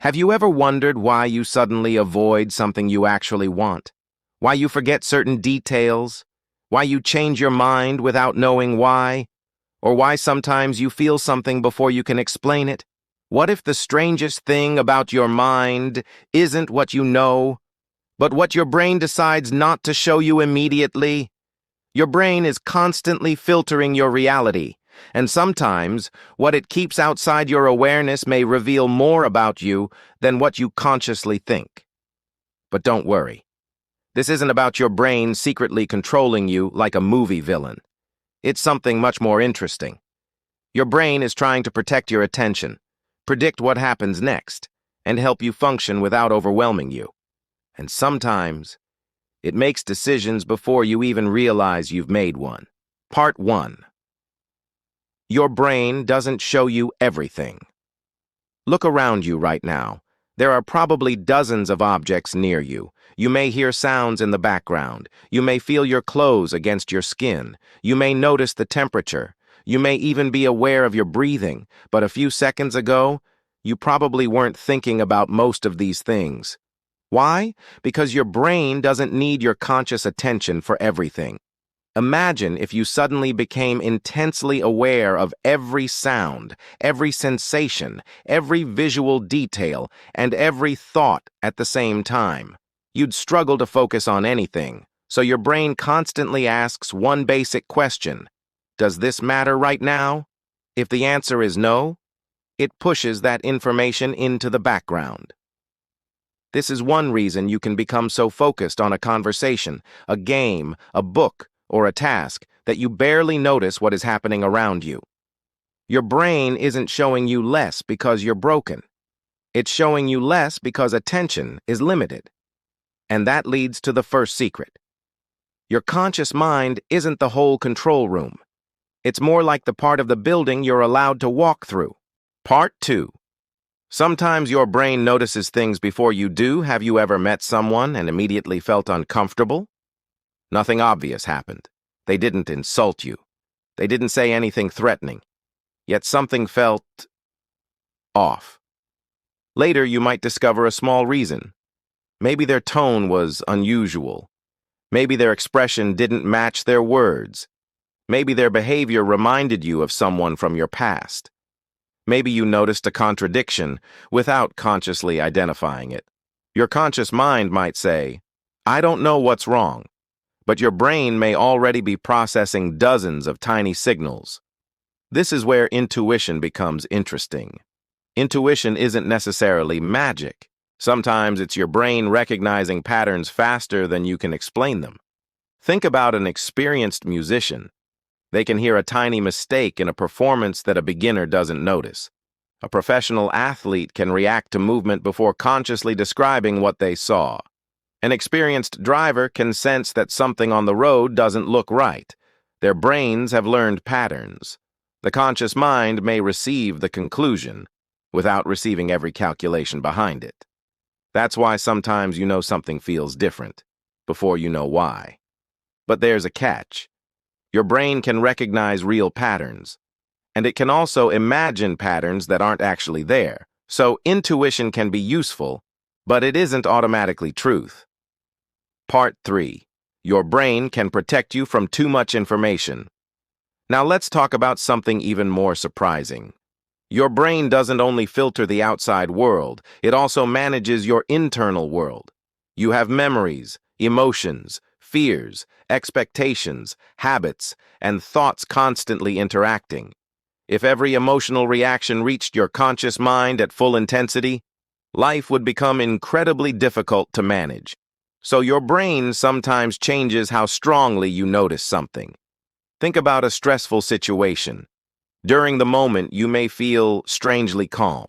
Have you ever wondered why you suddenly avoid something you actually want? Why you forget certain details? Why you change your mind without knowing why? Or why sometimes you feel something before you can explain it? What if the strangest thing about your mind isn't what you know, but what your brain decides not to show you immediately? Your brain is constantly filtering your reality, and sometimes what it keeps outside your awareness may reveal more about you than what you consciously think. But don't worry. This isn't about your brain secretly controlling you like a movie villain. It's something much more interesting. Your brain is trying to protect your attention, predict what happens next, and help you function without overwhelming you. And sometimes, it makes decisions before you even realize you've made one. Part 1. Your brain doesn't show you everything. Look around you right now. There are probably dozens of objects near you. You may hear sounds in the background. You may feel your clothes against your skin. You may notice the temperature. You may even be aware of your breathing. But a few seconds ago, you probably weren't thinking about most of these things. Why? Because your brain doesn't need your conscious attention for everything. Imagine if you suddenly became intensely aware of every sound, every sensation, every visual detail, and every thought at the same time. You'd struggle to focus on anything, so your brain constantly asks one basic question: does this matter right now? If the answer is no, it pushes that information into the background. This is one reason you can become so focused on a conversation, a game, a book, or a task that you barely notice what is happening around you. Your brain isn't showing you less because you're broken. It's showing you less because attention is limited. And that leads to the first secret. Your conscious mind isn't the whole control room. It's more like the part of the building you're allowed to walk through. Part 2. Sometimes your brain notices things before you do. Have you ever met someone and immediately felt uncomfortable? Nothing obvious happened. They didn't insult you. They didn't say anything threatening. Yet something felt off. Later, you might discover a small reason. Maybe their tone was unusual. Maybe their expression didn't match their words. Maybe their behavior reminded you of someone from your past. Maybe you noticed a contradiction without consciously identifying it. Your conscious mind might say, "I don't know what's wrong," but your brain may already be processing dozens of tiny signals. This is where intuition becomes interesting. Intuition isn't necessarily magic. Sometimes it's your brain recognizing patterns faster than you can explain them. Think about an experienced musician. They can hear a tiny mistake in a performance that a beginner doesn't notice. A professional athlete can react to movement before consciously describing what they saw. An experienced driver can sense that something on the road doesn't look right. Their brains have learned patterns. The conscious mind may receive the conclusion without receiving every calculation behind it. That's why sometimes you know something feels different before you know why. But there's a catch. Your brain can recognize real patterns, and it can also imagine patterns that aren't actually there. So intuition can be useful, but it isn't automatically truth. Part 3. Your brain can protect you from too much information. Now let's talk about something even more surprising. Your brain doesn't only filter the outside world, it also manages your internal world. You have memories, emotions, fears, expectations, habits, and thoughts constantly interacting. If every emotional reaction reached your conscious mind at full intensity, life would become incredibly difficult to manage. So your brain sometimes changes how strongly you notice something. Think about a stressful situation. During the moment, you may feel strangely calm.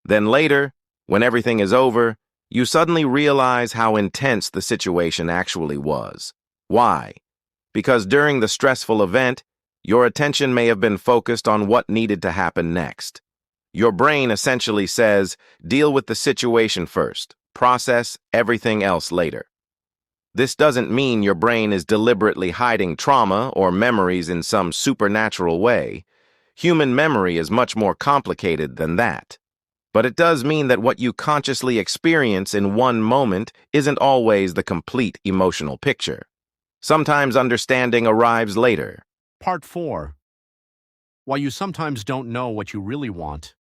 Then later, when everything is over, you suddenly realize how intense the situation actually was. Why? Because during the stressful event, your attention may have been focused on what needed to happen next. Your brain essentially says, deal with the situation first, process everything else later. This doesn't mean your brain is deliberately hiding trauma or memories in some supernatural way. Human memory is much more complicated than that. But it does mean that what you consciously experience in one moment isn't always the complete emotional picture. Sometimes understanding arrives later. Part 4. Why you sometimes don't know what you really want.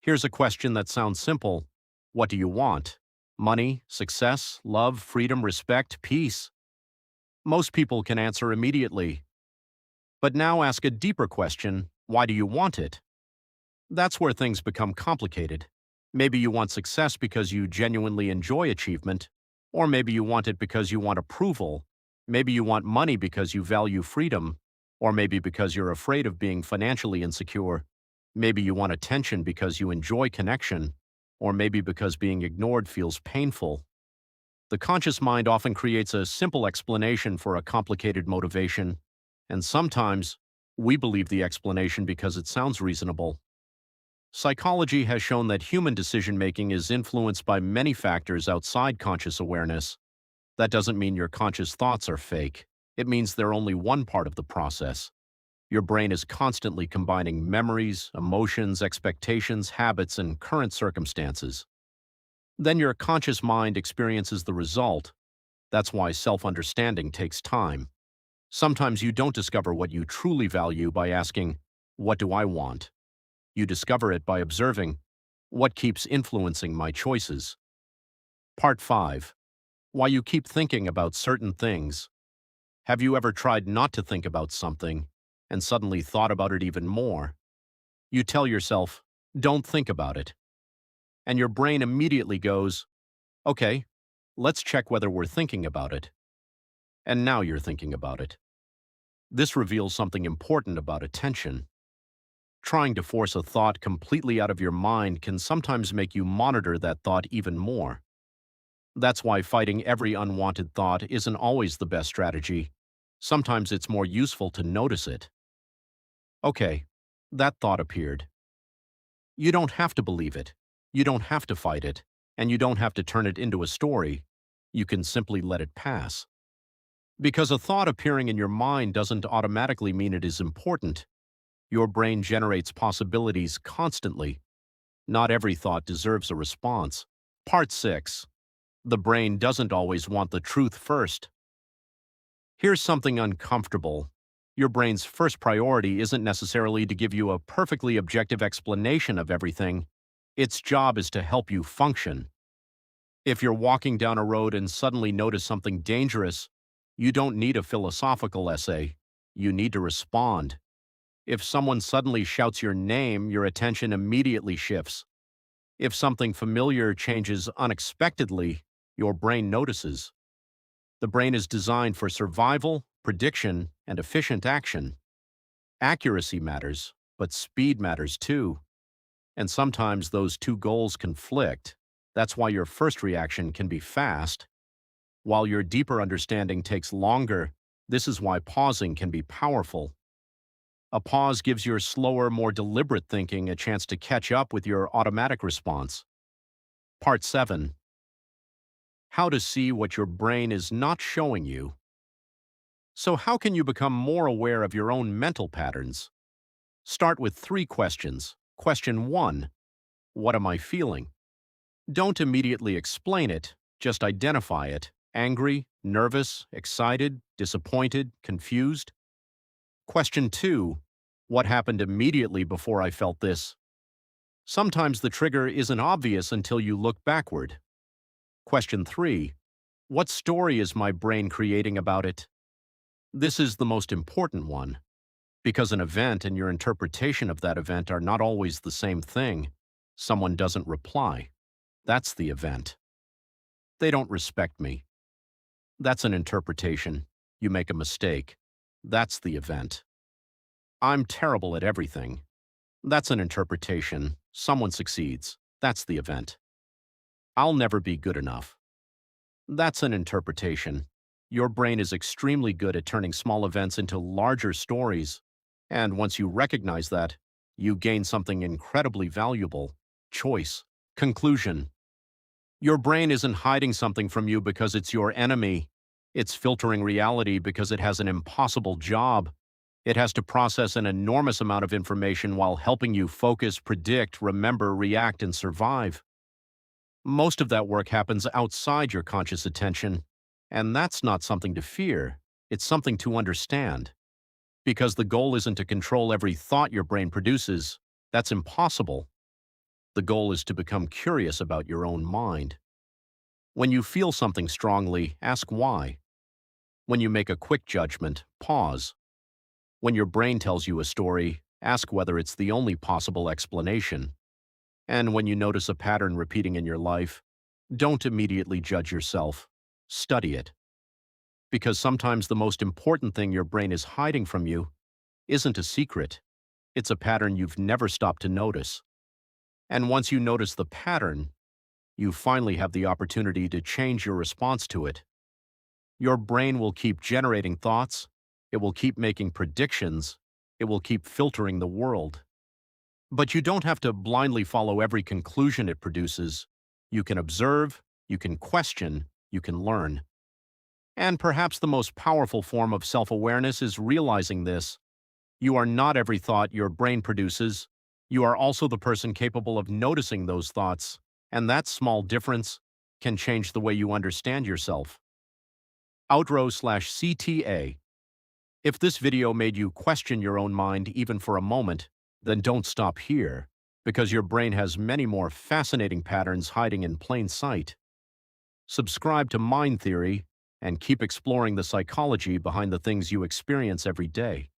Here's a question that sounds simple. What do you want? Money, success, love, freedom, respect, peace? Most people can answer immediately. But now ask a deeper question. Why do you want it? That's where things become complicated. Maybe you want success because you genuinely enjoy achievement, or maybe you want it because you want approval. Maybe you want money because you value freedom, or maybe because you're afraid of being financially insecure. Maybe you want attention because you enjoy connection, or maybe because being ignored feels painful. The conscious mind often creates a simple explanation for a complicated motivation, and sometimes we believe the explanation because it sounds reasonable. Psychology has shown that human decision-making is influenced by many factors outside conscious awareness. That doesn't mean your conscious thoughts are fake. It means they're only one part of the process. Your brain is constantly combining memories, emotions, expectations, habits, and current circumstances. Then your conscious mind experiences the result. That's why self-understanding takes time. Sometimes you don't discover what you truly value by asking, "What do I want?" You discover it by observing, what keeps influencing my choices? Part 5. Why you keep thinking about certain things. Have you ever tried not to think about something and suddenly thought about it even more? You tell yourself, don't think about it. And your brain immediately goes, okay, let's check whether we're thinking about it. And now you're thinking about it. This reveals something important about attention. Trying to force a thought completely out of your mind can sometimes make you monitor that thought even more. That's why fighting every unwanted thought isn't always the best strategy. Sometimes it's more useful to notice it. Okay, that thought appeared. You don't have to believe it. You don't have to fight it. And you don't have to turn it into a story. You can simply let it pass. Because a thought appearing in your mind doesn't automatically mean it is important. Your brain generates possibilities constantly. Not every thought deserves a response. Part 6. The brain doesn't always want the truth first. Here's something uncomfortable. Your brain's first priority isn't necessarily to give you a perfectly objective explanation of everything. Its job is to help you function. If you're walking down a road and suddenly notice something dangerous, you don't need a philosophical essay. You need to respond. If someone suddenly shouts your name, your attention immediately shifts. If something familiar changes unexpectedly, your brain notices. The brain is designed for survival, prediction, and efficient action. Accuracy matters, but speed matters too. And sometimes those two goals conflict. That's why your first reaction can be fast, while your deeper understanding takes longer. This is why pausing can be powerful. A pause gives your slower, more deliberate thinking a chance to catch up with your automatic response. Part 7. How to see what your brain is not showing you. So how can you become more aware of your own mental patterns? Start with 3 questions. Question 1. What am I feeling? Don't immediately explain it, just identify it. Angry, nervous, excited, disappointed, confused. Question 2. What happened immediately before I felt this? Sometimes the trigger isn't obvious until you look backward. Question 3. What story is my brain creating about it? This is the most important one, because an event and your interpretation of that event are not always the same thing. Someone doesn't reply. That's the event. They don't respect me. That's an interpretation. You make a mistake. That's the event. I'm terrible at everything. That's an interpretation. Someone succeeds. That's the event. I'll never be good enough. That's an interpretation. Your brain is extremely good at turning small events into larger stories. And once you recognize that, you gain something incredibly valuable: choice. Conclusion. Your brain isn't hiding something from you because it's your enemy. It's filtering reality because it has an impossible job. It has to process an enormous amount of information while helping you focus, predict, remember, react, and survive. Most of that work happens outside your conscious attention, and that's not something to fear. It's something to understand. Because the goal isn't to control every thought your brain produces. That's impossible. The goal is to become curious about your own mind. When you feel something strongly, ask why. When you make a quick judgment, pause. When your brain tells you a story, ask whether it's the only possible explanation. And when you notice a pattern repeating in your life, don't immediately judge yourself. Study it. Because sometimes the most important thing your brain is hiding from you isn't a secret. It's a pattern you've never stopped to notice. And once you notice the pattern, you finally have the opportunity to change your response to it. Your brain will keep generating thoughts, it will keep making predictions, it will keep filtering the world. But you don't have to blindly follow every conclusion it produces. You can observe, you can question, you can learn. And perhaps the most powerful form of self-awareness is realizing this. You are not every thought your brain produces. You are also the person capable of noticing those thoughts, and that small difference can change the way you understand yourself. Outro/CTA. If this video made you question your own mind even for a moment, then don't stop here, because your brain has many more fascinating patterns hiding in plain sight. Subscribe to Mind Theory and keep exploring the psychology behind the things you experience every day.